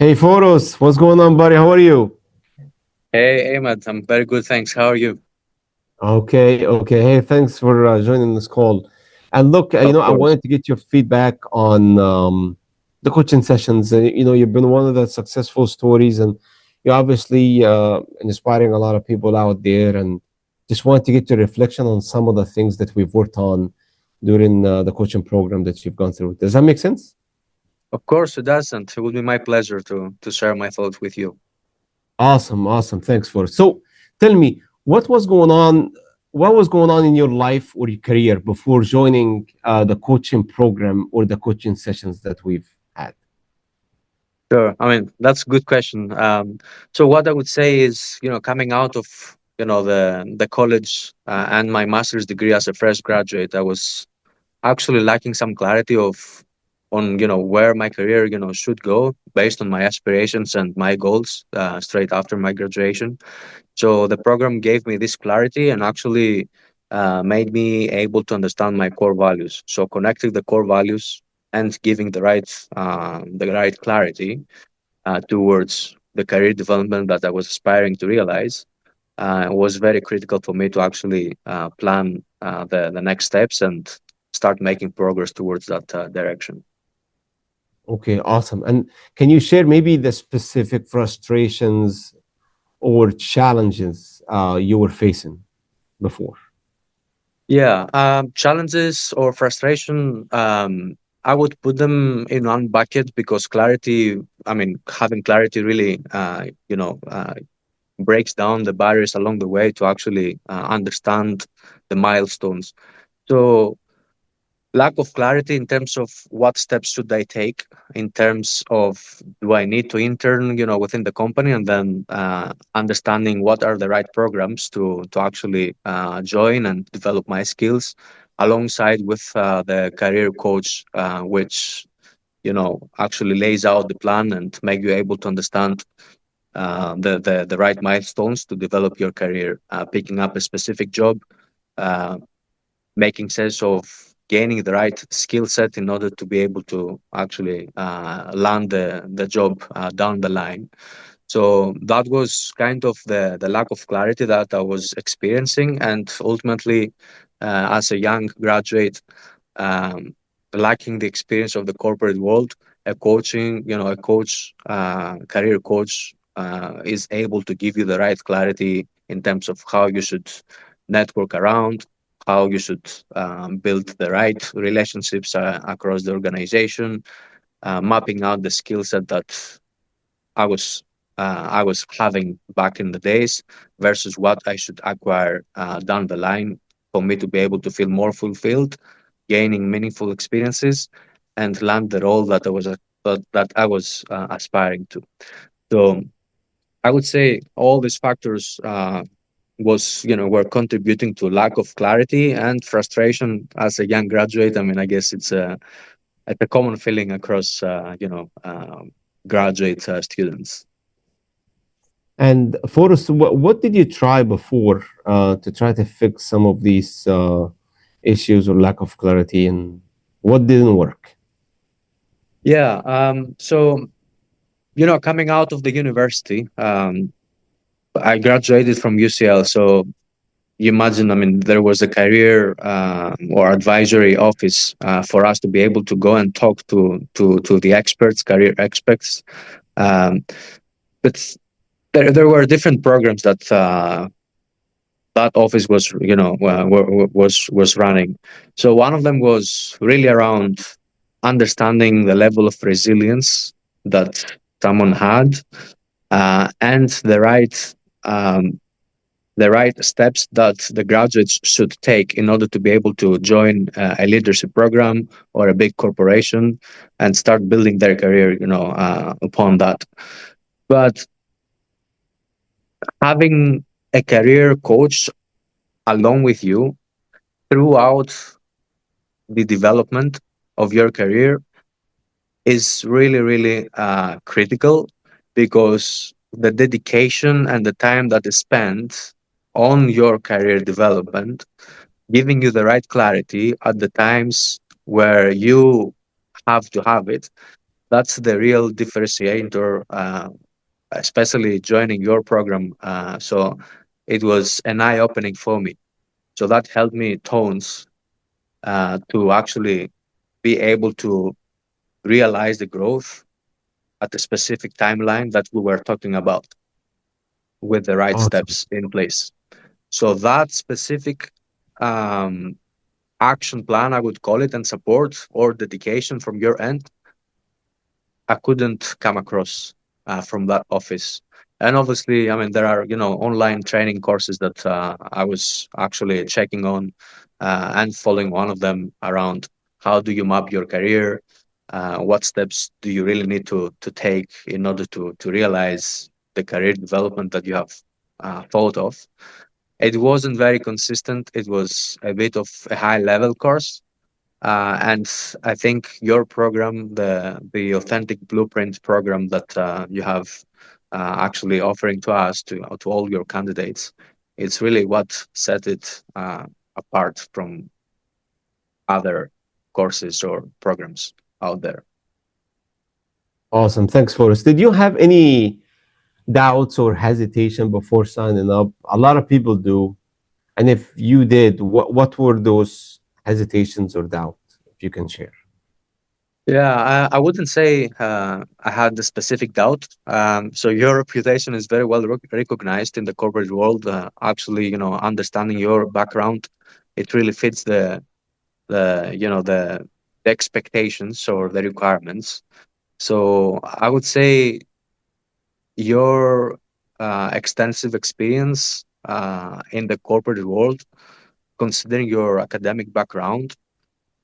Hey, Fotis, what's going on, buddy? How are you? Hey, Ahmed, I'm very good, thanks. How are you? Okay, okay. Hey, thanks for joining this call. And look, Of I course. wanted to get your feedback on the coaching sessions. You've been one of the successful stories, and you're obviously inspiring a lot of people out there. And just wanted to get your reflection on some of the things that we've worked on during the coaching program that you've gone through. Does that make sense? Of course it does, and it will be my pleasure to share my thoughts with you. Awesome, awesome. Thanks for it. So tell me, what was going on in your life or your career before joining the coaching program or the coaching sessions that we've had? Sure. I mean, that's a good question. So what I would say is, coming out of, the college and my master's degree as a fresh graduate, I was actually lacking some clarity on, where my career, should go based on my aspirations and my goals straight after my graduation. So the program gave me this clarity and actually made me able to understand my core values. So connecting the core values and giving the right clarity towards the career development that I was aspiring to realize was very critical for me to actually plan the next steps and start making progress towards that direction. Okay, awesome. And can you share maybe the specific frustrations or challenges you were facing before? Yeah, challenges or frustration, I would put them in one bucket because clarity, I mean, having clarity really, breaks down the barriers along the way to actually understand the milestones. So lack of clarity in terms of what steps should I take in terms of do I need to intern, within the company, and then understanding what are the right programs to actually join and develop my skills alongside with the career coach, which actually lays out the plan and make you able to understand the right milestones to develop your career, picking up a specific job, uh, making sense of gaining the right skill set in order to be able to actually land the job down the line. So that was kind of the lack of clarity that I was experiencing, and ultimately, as a young graduate, um, lacking the experience of the corporate world, a coach, career coach, is able to give you the right clarity in terms of how you should network around, how you should build the right relationships across the organization, mapping out the skill set that I was I was having back in the days versus what I should acquire down the line for me to be able to feel more fulfilled, gaining meaningful experiences, and land the role that I was aspiring to. So I would say all these factors were contributing to lack of clarity and frustration as a young graduate. I mean, I guess it's a common feeling across graduate students. And Forrest, what did you try before to try to fix some of these issues or lack of clarity, and what didn't work? Yeah. So, coming out of the university, I graduated from UCL. So you imagine, I mean, there was a career or advisory office for us to be able to go and talk to the experts, career experts. Um, but there were different programs that office was, was running. So one of them was really around understanding the level of resilience that someone had, and um, the right steps that the graduates should take in order to be able to join a leadership program or a big corporation and start building their career, upon that. But having a career coach along with you throughout the development of your career is really, really critical, because the dedication and the time that is spent on your career development, giving you the right clarity at the times where you have to have it, That's the real differentiator, especially joining your program. So it was an eye opening for me. So that helped me tones to actually be able to realize the growth at a specific timeline that we were talking about with the right Awesome. steps in place. So that specific um, action plan, I would call it, and support or dedication from your end, I couldn't come across from that office. And obviously, I mean, there are, online training courses that I was actually checking on and following one of them around how do you map your career? What steps do you really need to take in order to realize the career development that you have thought of? It wasn't very consistent. It was a bit of a high level course, and I think your program, the Authentic Blueprint program that you have actually offering to us to all your candidates, it's really what set it apart from other courses or programs out there. Awesome. Thanks, Forrest. Did you have any doubts or hesitation before signing up? A lot of people do. And if you did, what were those hesitations or doubt, if you can share? Yeah, I wouldn't say I had a specific doubt. So your reputation is very well recognized in the corporate world. Actually, understanding your background, it really fits the expectations or the requirements. So I would say your extensive experience in the corporate world, considering your academic background,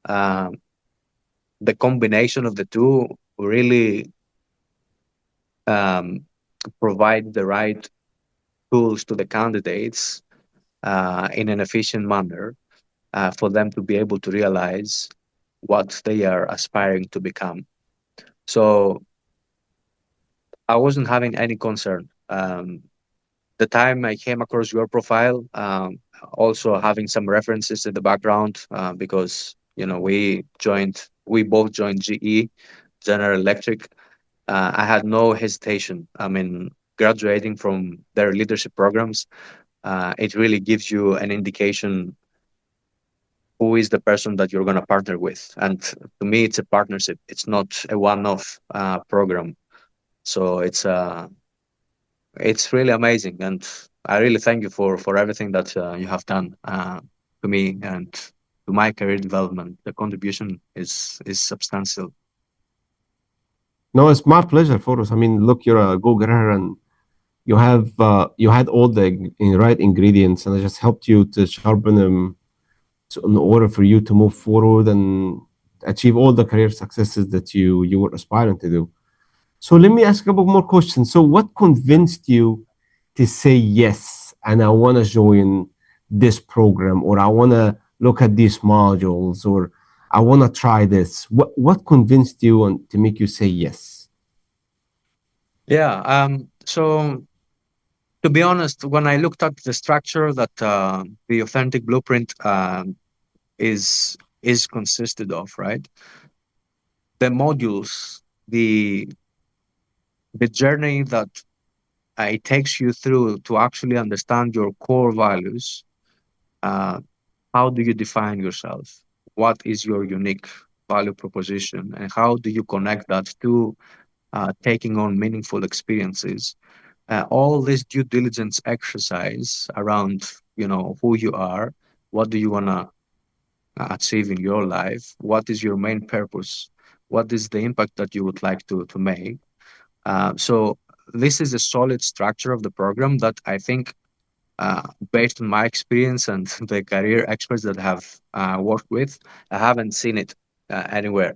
um, the combination of the two really um, provide the right tools to the candidates in an efficient manner for them to be able to realize what they are aspiring to become. So I wasn't having any concern. The time I came across your profile, also having some references in the background, because we both joined GE, General Electric. I had no hesitation. I mean, graduating from their leadership programs, it really gives you an indication who is the person that you're going to partner with. And to me, it's a partnership. It's not a one-off program. So it's really amazing, and I really thank you for everything that you have done to me and to my career development. The contribution is substantial. No, it's my pleasure, Forrest. I mean, look, you're a go-getter, and you had all the right ingredients, and I just helped you to sharpen them in order for you to move forward and achieve all the career successes that you were aspiring to do. So let me ask a couple more questions. So what convinced you to say yes, and I want to join this program, or I want to look at these modules, or I want to try this? What convinced you and to make you say yes? Yeah. So to be honest, when I looked at the structure that the authentic blueprint is consisted of, right? The modules, the journey that it takes you through to actually understand your core values. Uh, how do you define yourself? What is your unique value proposition? And how do you connect that to taking on meaningful experiences? All this due diligence exercise around, who you are, what do you want to achieve in your life? What is your main purpose? What is the impact that you would like to make? So this is a solid structure of the program that I think uh, based on my experience and the career experts that I have worked with, I haven't seen it anywhere.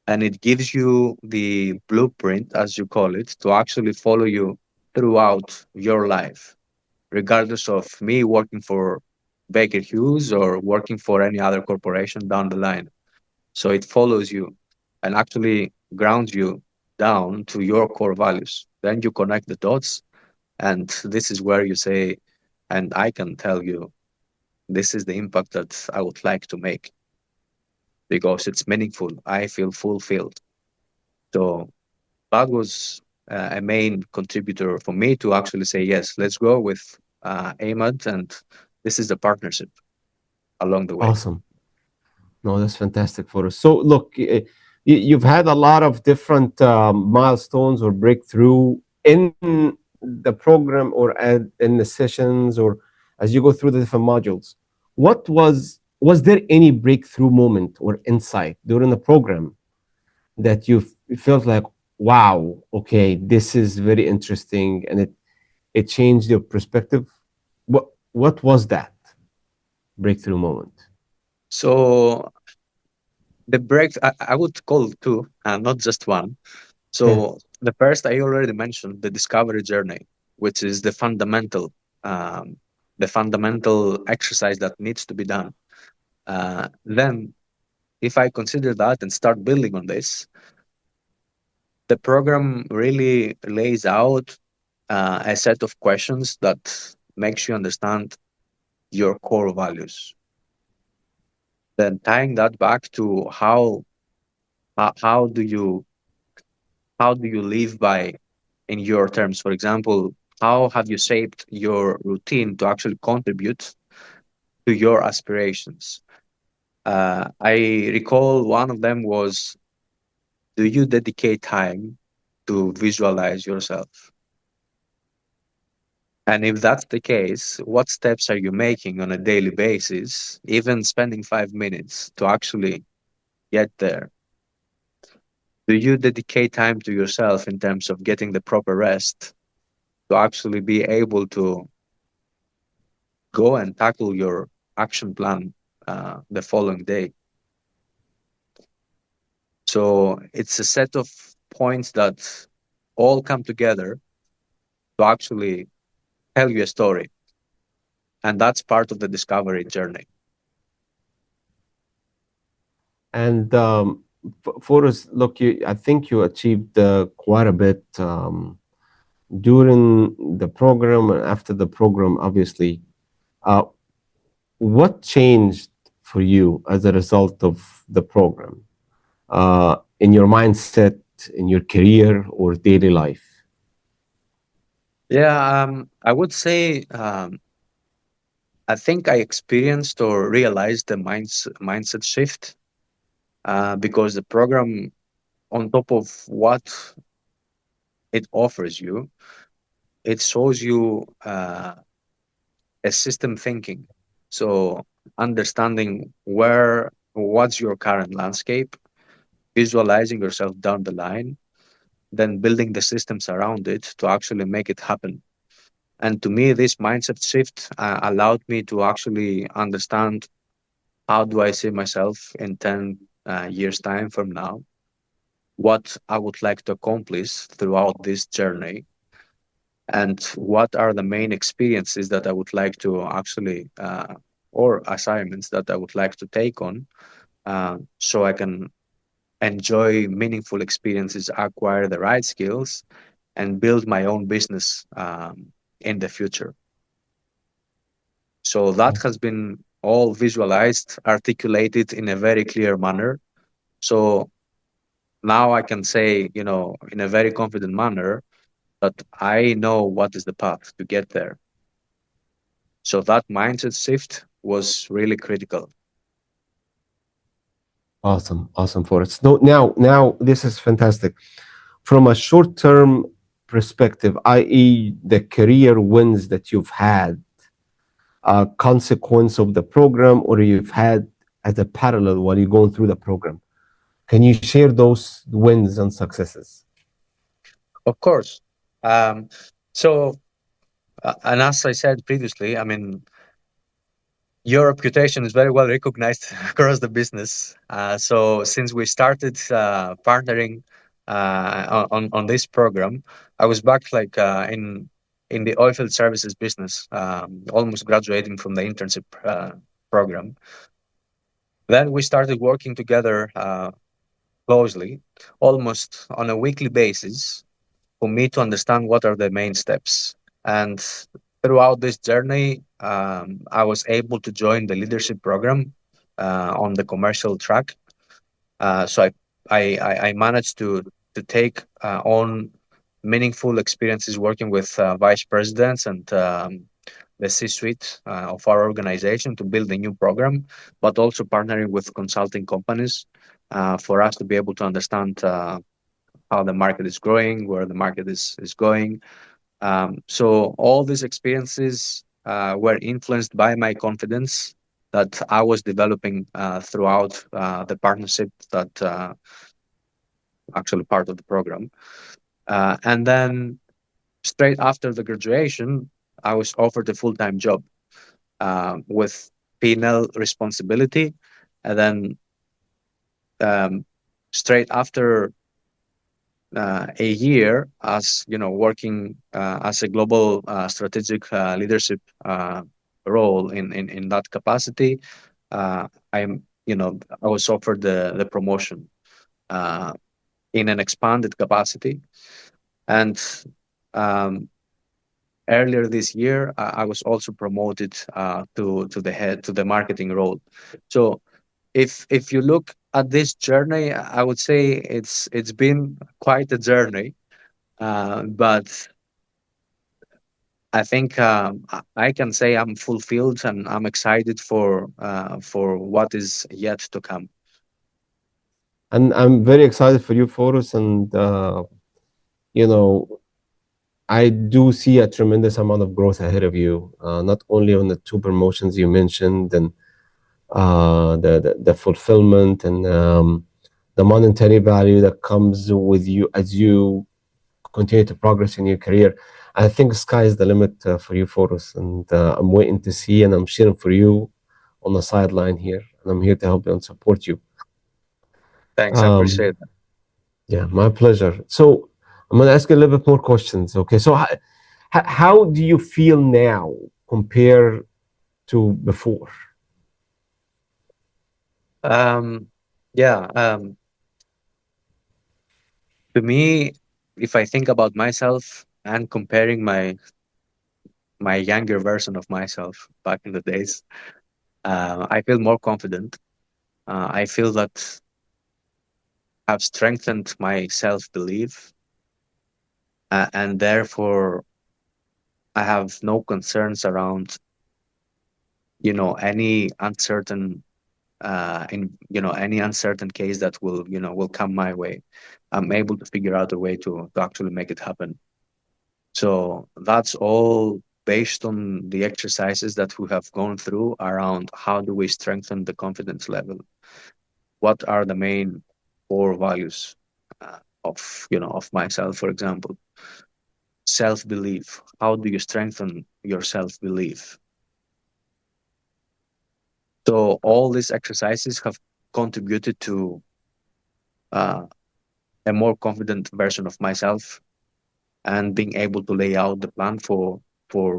And it gives you the blueprint, as you call it, to actually follow you throughout your life, regardless of me working for Baker Hughes or working for any other corporation down the line. So it follows you and actually grounds you down to your core values. Then you connect the dots, and this is where you say, and I can tell you, this is the impact that I would like to make because it's meaningful. I feel fulfilled. So that was a main contributor for me to actually say, yes, let's go with AMAD, and this is the partnership along the way. Awesome. No, that's fantastic for us. So, look, you've had a lot of different milestones or breakthrough in the program or in the sessions or as you go through the different modules. Was there any breakthrough moment or insight during the program that you felt like, wow, okay, this is very interesting, and it changed your perspective? What was that breakthrough moment? So the break, I would call two, not just one. Yeah. So the first I already mentioned, the discovery journey, which is um, the fundamental exercise that needs to be done. Then, if I consider that and start building on this, the program really lays out a set of questions that makes you understand your core values. Then tying that back to how, how do you how do you live by in your terms? For example, how have you shaped your routine to actually contribute to your aspirations? I recall one of them was, do you dedicate time to visualize yourself? And if that's the case, what steps are you making on a daily basis, even spending 5 minutes to actually get there? Do you dedicate time to yourself in terms of getting the proper rest to actually be able to go and tackle your action plan the following day? So it's a set of points that all come together to actually tell you a story. And that's part of the discovery journey. And for us, look, I think you achieved quite a bit during the program and after the program, obviously. Uh, what changed for you as a result of the program in your mindset, in your career, or daily life? Yeah, I would say I think I experienced or realized the mindset shift because the program, on top of what it offers you, it shows you a system thinking. So understanding what's your current landscape, visualizing yourself down the line, then building the systems around it to actually make it happen. And to me, this mindset shift allowed me to actually understand how do I see myself in 10 years' time from now, what I would like to accomplish throughout this journey, and what are the main experiences that I would like to actually, or assignments that I would like to take on, so I can enjoy meaningful experiences, acquire the right skills, and build my own business in the future. So that has been all visualized, articulated in a very clear manner. So now I can say, in a very confident manner, that I know what is the path to get there. So that mindset shift was really critical. Awesome, awesome, Forrest. No, now this is fantastic. From a short-term perspective, i.e., the career wins that you've had, a consequence of the program, or you've had as a parallel while you're going through the program. Can you share those wins and successes? Of course. Um, so, and as I said previously, I mean, your reputation is very well recognized across the business. So since we started partnering on this program, I was back like in the oilfield services business, almost graduating from the internship program. Then we started working together closely, almost on a weekly basis, for me to understand what are the main steps. And throughout this journey, I was able to join the leadership program on the commercial track. So I managed to to take on meaningful experiences working with vice presidents and the C-suite of our organization to build a new program, but also partnering with consulting companies for us to be able to understand how the market is growing, where the market is going. So all these experiences were influenced by my confidence that I was developing throughout the partnership that actually part of the program. And then straight after the graduation, I was offered a full-time job with P&L responsibility. And then um, straight after a year as working as a global strategic leadership role in that capacity, I was offered the promotion uh, in an expanded capacity. And um, earlier this year, I was also promoted to the marketing role. So if you look at this journey, I would say it's been quite a journey. But I think I can say I'm fulfilled and I'm excited for what is yet to come. And I'm very excited for you, Forrest. And you know, I do see a tremendous amount of growth ahead of you. Not only on the two promotions you mentioned, and the fulfillment and the monetary value that comes with you as you continue to progress in your career. I think sky is the limit for you, Forrest, and I'm waiting to see, and I'm cheering for you on the sideline here, and I'm here to help you and support you. Thanks, I Um, appreciate that. yeah, my pleasure. So I'm going to ask you a little bit more questions. Okay, so how do you feel now compared to before? Um, yeah, to me, if I think about myself and comparing my younger version of myself back in the days, I feel more confident. I feel that I've strengthened my self belief, and therefore I have no concerns around any uncertain any uncertain case that will come my way. I'm able to figure out a way to actually make it happen. So that's all based on the exercises that we have gone through around how do we strengthen the confidence level. What are the main core values of myself, for example? Self belief. How do you strengthen your self belief? So all these exercises have contributed to uh, a more confident version of myself and being able to lay out the plan for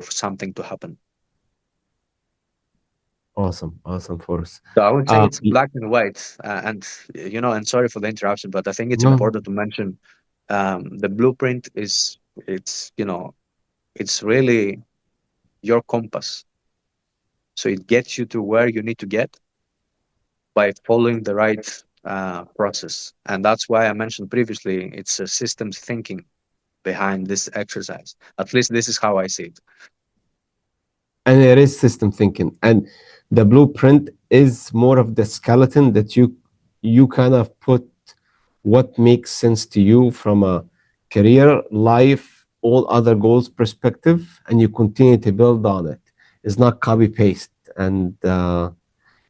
something to happen. Awesome, awesome, Forrest. So I would say it's Y- black and white, and and sorry for the interruption, but I think it's no, important to mention the blueprint is it's really your compass. So it gets you to where you need to get by following the right process, and that's why I mentioned previously it's a systems thinking behind this exercise. At least this is how I see it. and it is system thinking, and the blueprint is more of the skeleton that you kind of put what makes sense to you from a career, life, all other goals perspective, and you continue to build on it. It's not copy paste, and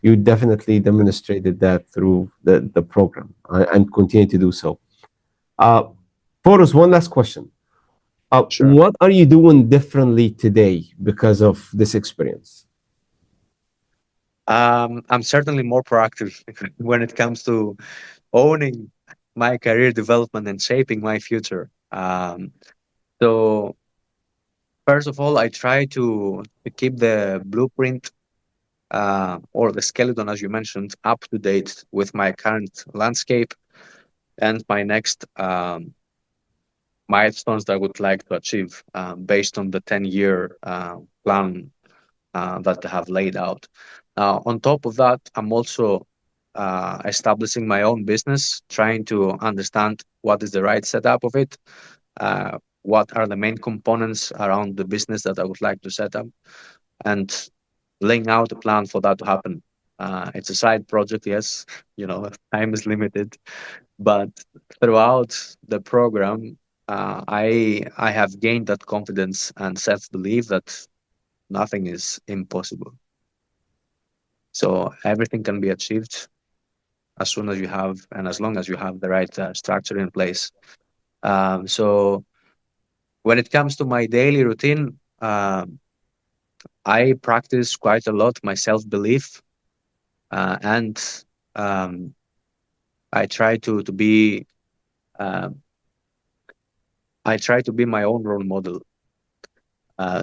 you definitely demonstrated that through the program and continue to do so. Uh, Forrest, one last question. Sure. What are you doing differently today because of this experience? I'm certainly more proactive when it comes to owning my career development and shaping my future. So first of all, I try to keep the blueprint or the skeleton, as you mentioned, up to date with my current landscape and my next milestones that I would like to achieve based on the 10-year plan that I have laid out. On top of that, I'm also establishing my own business, trying to understand what is the right setup of it, what are the main components around the business that I would like to set up, and laying out a plan for that to happen. It's a side project, yes, time is limited, but throughout the program, I have gained that confidence and self belief that nothing is impossible. So everything can be achieved as soon as you have and as long as you have the right structure in place. So when it comes to my daily routine, I practice quite a lot my self belief, and um, I try to be um, I try to be my own role model.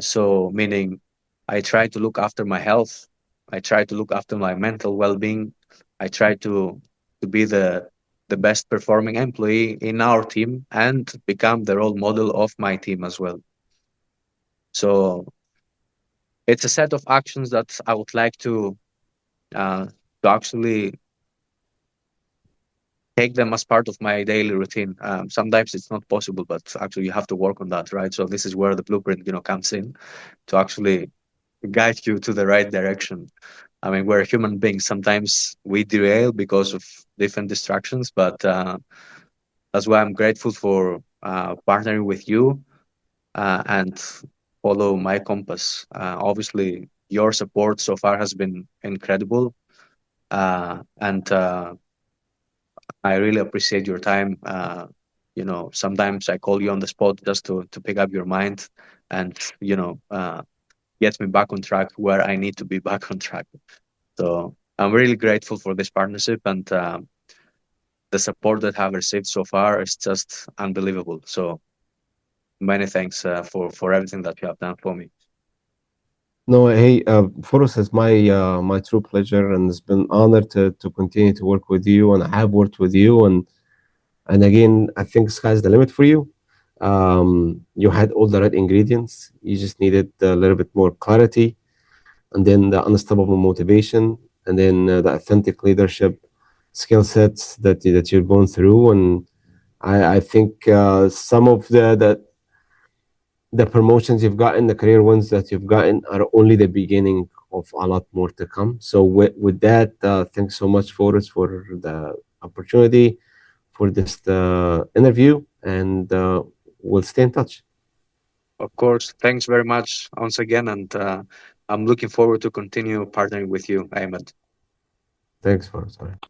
So meaning, I try to look after my health. I try to look after my mental well-being. I try to be the best performing employee in our team and become the role model of my team as well. So it's a set of actions that I would like uh, to actually take them as part of my daily routine. Sometimes it's not possible, but actually you have to work on that, right? So this is where the blueprint, comes in to actually guide you to the right direction. I mean, we're human beings. Sometimes we derail because of different distractions, but that's why I'm grateful for partnering with you and follow my compass. Obviously, your support so far has been incredible, and I really appreciate your time. Sometimes I call you on the spot just to pick up your mind and get me back on track where I need to be back on track. So I'm really grateful for this partnership, and the support that I've received so far is just unbelievable. So many thanks for everything that you have done for me. No, hey, Fotis, it's my true pleasure, and it's been honor to continue to work with you, and I have worked with you, and again, I think sky's the limit for you. You had all the right ingredients. You just needed a little bit more clarity, and then the unstoppable motivation, and then the authentic leadership skill sets that you're going through. And I think some of the promotions you've gotten, the career ones that you've gotten, are only the beginning of a lot more to come. So with that, thanks so much, Forrest, for the opportunity for this interview, and we'll stay in touch. Of course, thanks very much once again, and I'm looking forward to continue partnering with you, Ahmed. Thanks, Forrest. All right.